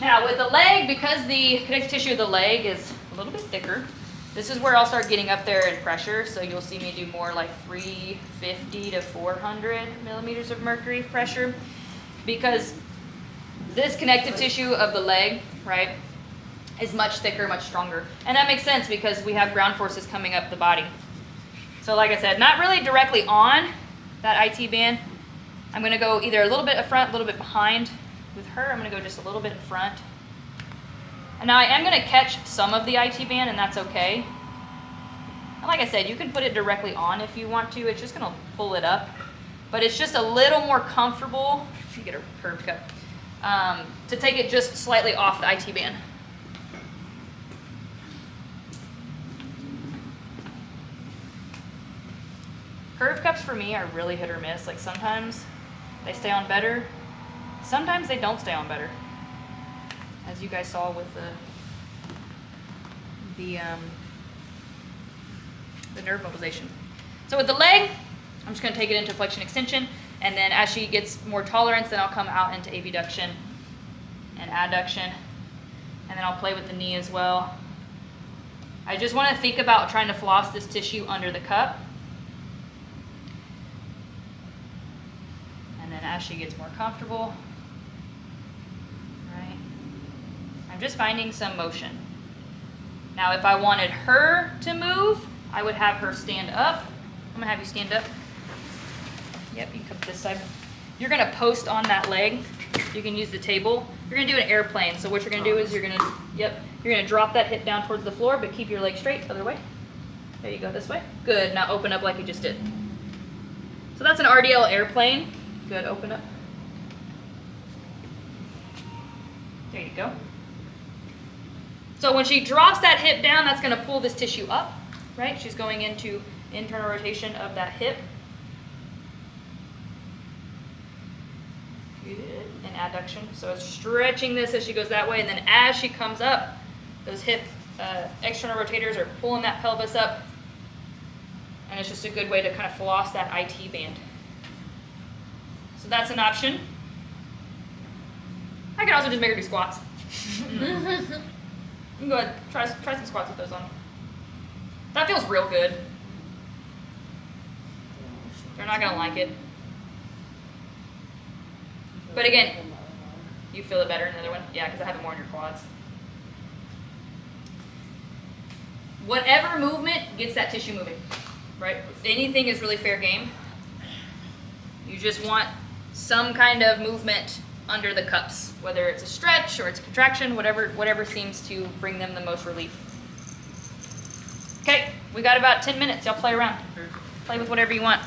Now with the leg, because the connective tissue of the leg is a little bit thicker, this is where I'll start getting up there in pressure. So you'll see me do more like 350 to 400 millimeters of mercury pressure, because this connective tissue of the leg, right, is much thicker, much stronger. And that makes sense because we have ground forces coming up the body. So like I said, not really directly on that IT band. I'm going to go either a little bit up front, a little bit behind. With her, I'm going to go just a little bit in front. And now I am going to catch some of the IT band, and that's okay. And like I said, you can put it directly on if you want to. It's just going to pull it up. But it's just a little more comfortable, if you get a curved cut, to take it just slightly off the IT band. Curved cups for me are really hit or miss. Like sometimes they stay on better. Sometimes they don't stay on better, as you guys saw with the nerve mobilization. So with the leg, I'm just going to take it into flexion extension, and then as she gets more tolerance, then I'll come out into abduction and adduction, and then I'll play with the knee as well. I just want to think about trying to floss this tissue under the cup. And then as she gets more comfortable, I'm just finding some motion. Now, if I wanted her to move, I would have her stand up. I'm gonna have you stand up. Yep, you can come to this side. You're gonna post on that leg. You can use the table. You're gonna do an airplane. So what you're gonna do is you're gonna drop that hip down towards the floor, but keep your leg straight, other way. There you go, this way. Good, now open up like you just did. So that's an RDL airplane. Good, open up. There you go. So when she drops that hip down, that's going to pull this tissue up, right? She's going into internal rotation of that hip. Good. And adduction. So it's stretching this as she goes that way, and then as she comes up, those hip external rotators are pulling that pelvis up, and it's just a good way to kind of floss that IT band. So that's an option. I can also just make her do squats. You can go ahead, try some squats with those on. That feels real good. They're not gonna like it. But again, you feel it better in the other one? Yeah, because I have it more in your quads. Whatever movement gets that tissue moving, right? Anything is really fair game. You just want some kind of movement under the cups, whether it's a stretch or it's a contraction, whatever seems to bring them the most relief. Okay, we got about 10 minutes. Y'all play around. Play with whatever you want.